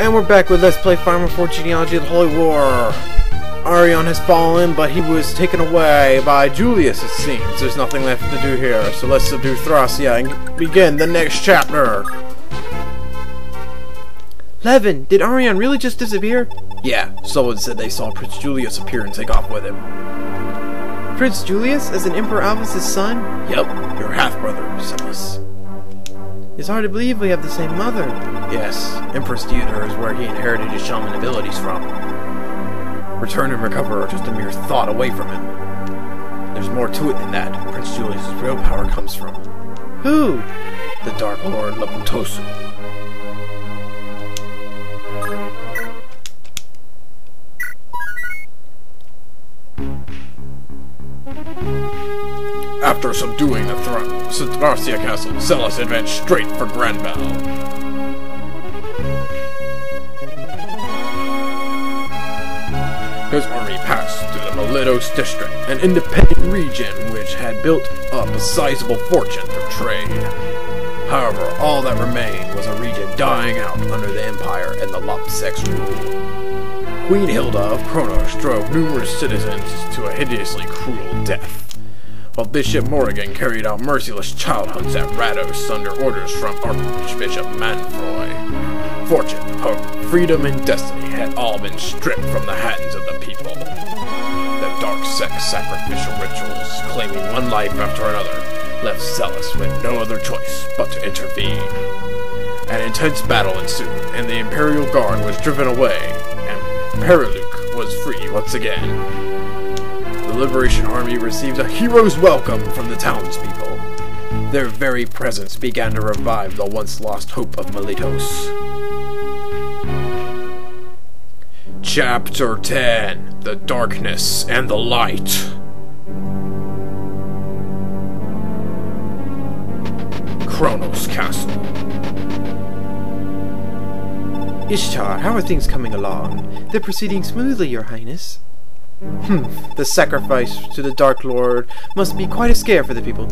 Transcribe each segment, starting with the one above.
And we're back with Let's Play Farmer 4 Genealogy of the Holy War. Arion has fallen, but he was taken away by Julius, it seems. There's nothing left to do here, so let's subdue Thracia and begin the next chapter. Levin, did Arion really just disappear? Yeah, someone said they saw Prince Julius appear and take off with him. Prince Julius, as an Emperor Alvis' son? Yep, your half-brother, Celis. It's hard to believe we have the same mother. Yes, Empress Theodore is where he inherited his shaman abilities from. Return and recover are just a mere thought away from him. There's more to it than that. Prince Julius' real power comes from... Who? The Dark Lord Laputosu. After subduing the Thracia castle, Celis advanced straight for Granbell. His army passed through the Miletos district, an independent region which had built up a sizable fortune through trade. However, all that remained was a region dying out under the Empire and the Lopsex rule. Queen Hilda of Kronos drove numerous citizens to a hideously cruel death, while Bishop Morrigan carried out merciless child hunts at Rados under orders from Archbishop Manfroy. Fortune, hope, freedom, and destiny had all been stripped from the hands of the people. The dark sex sacrificial rituals, claiming one life after another, left Celis with no other choice but to intervene. An intense battle ensued, and the Imperial Guard was driven away, and Periluke was free once again. The Liberation Army received a hero's welcome from the townspeople. Their very presence began to revive the once-lost hope of Miletos. Chapter 10: The Darkness and the Light. Kronos Castle. Ishtar, how are things coming along? They're proceeding smoothly, Your Highness. The sacrifice to the Dark Lord must be quite a scare for the people.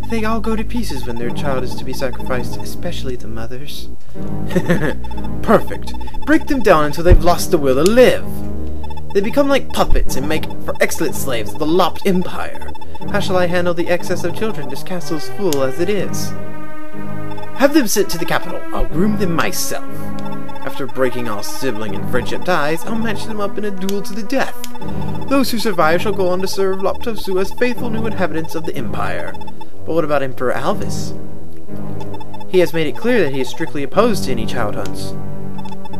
They all go to pieces when their child is to be sacrificed, especially the mothers. Perfect. Break them down until they've lost the will to live. They become like puppets and make for excellent slaves of the Lopped Empire. How shall I handle the excess of children this castle's full as it is? Have them sent to the capital. I'll groom them myself. After breaking all sibling and friendship ties, I'll match them up in a duel to the death. Those who survive shall go on to serve Loptosu as faithful new inhabitants of the Empire. But what about Emperor Alvis? He has made it clear that he is strictly opposed to any child hunts.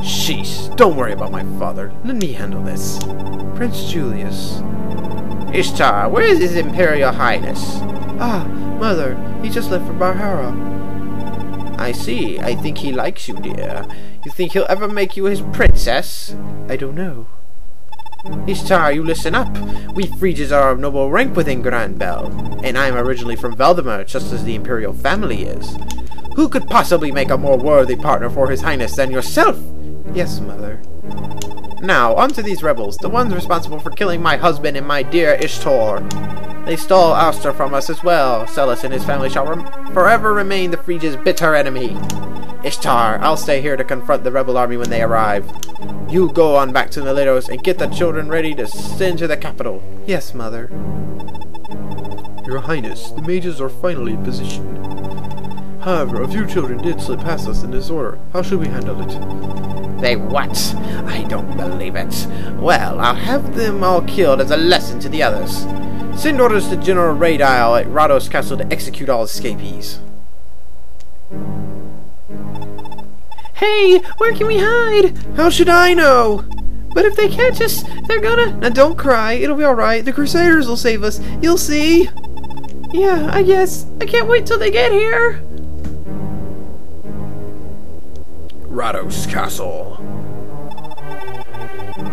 Sheesh, don't worry about my father. Let me handle this. Prince Julius. Ishtar, where is his Imperial Highness? Ah, Mother, he just left for Barhara. I see. I think he likes you, dear. You think he'll ever make you his princess? I don't know. Ishtar, you listen up. We Phrygians are of noble rank within Granbell, and I am originally from Valdemar, just as the Imperial family is. Who could possibly make a more worthy partner for His Highness than yourself? Yes, Mother. Now, on to these rebels, the ones responsible for killing my husband and my dear Ishtar. They stole Auster from us as well. Celis and his family shall forever remain the Phrygians' bitter enemy. Ishtar, I'll stay here to confront the rebel army when they arrive. You go on back to Miletos and get the children ready to send to the capital. Yes, Mother. Your Highness, the mages are finally in position. However, a few children did slip past us in disorder. How should we handle it? They what? I don't believe it. Well, I'll have them all killed as a lesson to the others. Send orders to General Radile at Rados Castle to execute all escapees. Hey, where can we hide? How should I know? But if they catch us, they're gonna... Now don't cry, it'll be alright. The Crusaders will save us. You'll see. Yeah, I guess. I can't wait till they get here. Rados Castle.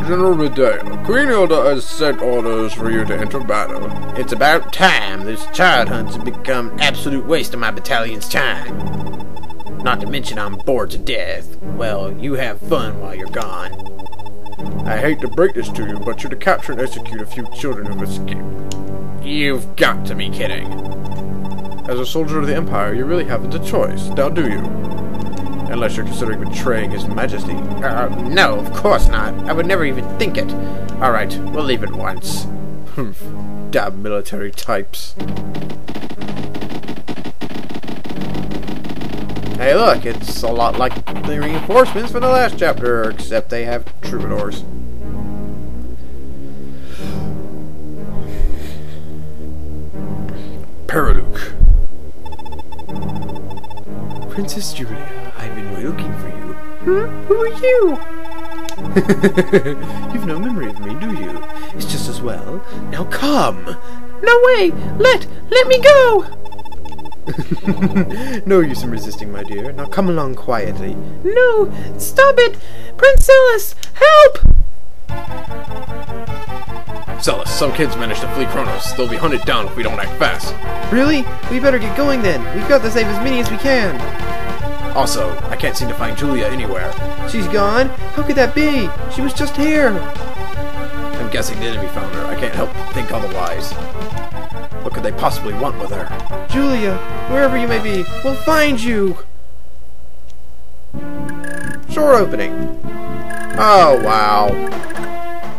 General Medea, Queen Hilda has sent orders for you to enter battle. It's about time. This child hunts have become an absolute waste of my battalion's time. Not to mention I'm bored to death. Well, you have fun while you're gone. I hate to break this to you, but you're to capture and execute a few children who've escaped. You've got to be kidding. As a soldier of the Empire, you really haven't a choice, now do you? Unless you're considering betraying His Majesty. No, of course not. I would never even think it. Alright, we'll leave at once. Humph. Damn military types. Hey look, it's a lot like the reinforcements from the last chapter, except they have troubadours. Paraluke. Princess Julia, I've been looking for you. Huh? Who are you? You've no memory of me, do you? It's just as well. Now come! No way! Let me go! No use in resisting, my dear. Now come along quietly. No! Stop it! Prince Celis! Help! Celis, some kids managed to flee Kronos. They'll be hunted down if we don't act fast. Really? We better get going then. We've got to save as many as we can. Also, I can't seem to find Julia anywhere. She's gone? How could that be? She was just here. I'm guessing the enemy found her. I can't help but think otherwise. What could they possibly want with her? Julia, wherever you may be, we'll find you! Shore opening. Oh, wow.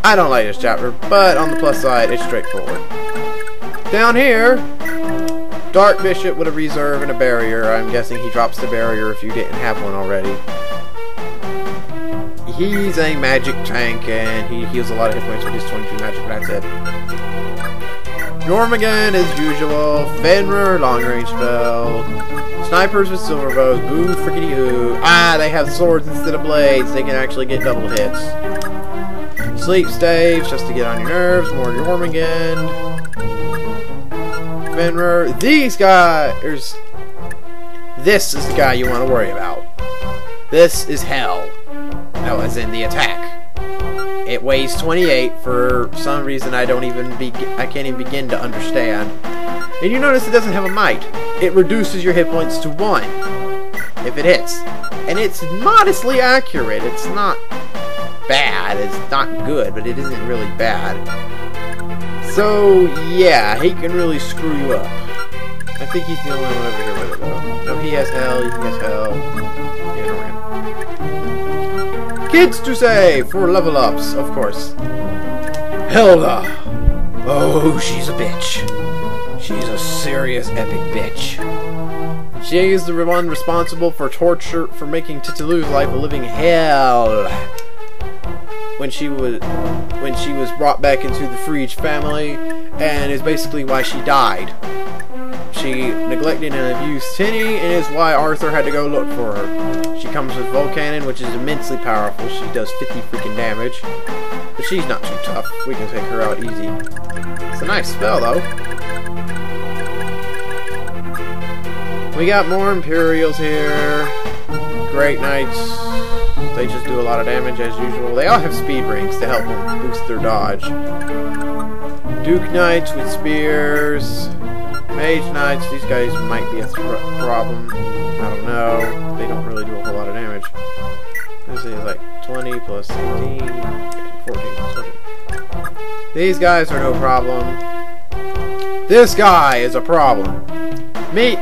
I don't like this chapter, but on the plus side, it's straightforward. Down here, Dark Bishop with a reserve and a barrier. I'm guessing he drops the barrier if you didn't have one already. He's a magic tank, and he heals a lot of hit points with his 22 magic, but that's it. Jormungand, as usual. Fenrir, long-range spell. Snipers with silver bows. Boo, frickety-hoo. Ah, they have swords instead of blades. They can actually get double hits. Sleep staves, just to get on your nerves. More Jormungand. Fenrir. These guys... This is the guy you want to worry about. This is hell. No, as in the attack. It weighs 28 for some reason I can't even begin to understand. And you notice it doesn't have a might. It reduces your hit points to 1 if it hits. And it's modestly accurate. It's not bad. It's not good, but it isn't really bad. So, yeah, he can really screw you up. I think he's the only one over here with it, though. No, he has hell, he has hell. Yeah, no, kids to save for level ups, of course. Helga! Oh, she's a bitch. She's a serious epic bitch. She is the one responsible for torture, for making Titilu's life a living hell. When she was brought back into the Frege family, and is basically why she died. She neglected and abused Tinny, and is why Arthur had to go look for her. She comes with Volcanon, which is immensely powerful. She does 50 freaking damage. But she's not too tough. We can take her out easy. It's a nice spell, though. We got more Imperials here. Great Knights. They just do a lot of damage as usual. They all have speed rings to help them boost their dodge. Duke Knights with spears. Mage Knights, these guys might be a problem. I don't know. They don't really do a whole lot of damage. This is like 20 plus 18, 14 plus 20. These guys are no problem. This guy is a problem.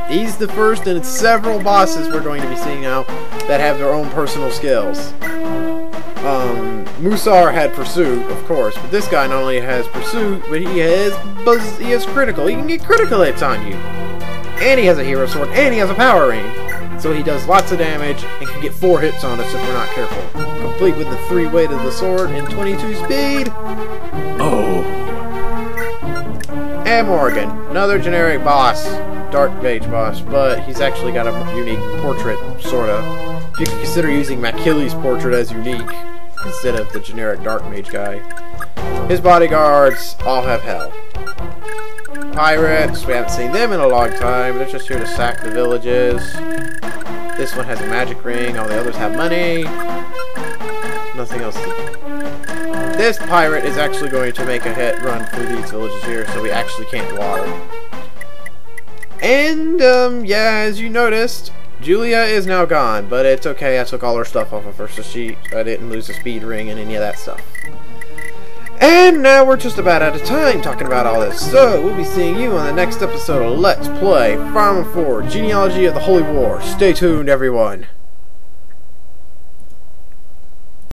He's the first in several bosses we're going to be seeing now that have their own personal skills. Musar had Pursuit, of course, but this guy not only has Pursuit, but he has Critical. He can get critical hits on you. And he has a Hero Sword, and he has a Power Ring. So he does lots of damage, and can get 4 hits on us if we're not careful. Complete with the 3 weight of the sword and 22 speed. Oh. And Morgan, another generic boss. Dark Mage boss, but he's actually got a unique portrait, sorta. You can consider using Machilles' portrait as unique, instead of the generic Dark Mage guy. His bodyguards all have hell. Pirates, we haven't seen them in a long time. They're just here to sack the villages. This one has a magic ring, all the others have money. Nothing else. This pirate is actually going to make a hit run through these villages here, so we actually can't dawdle. And, yeah, as you noticed, Julia is now gone, but it's okay, I took all her stuff off of her, so I didn't lose a speed ring and any of that stuff. And now we're just about out of time talking about all this, so we'll be seeing you on the next episode of Let's Play Fire Emblem 4 Genealogy of the Holy War. Stay tuned, everyone.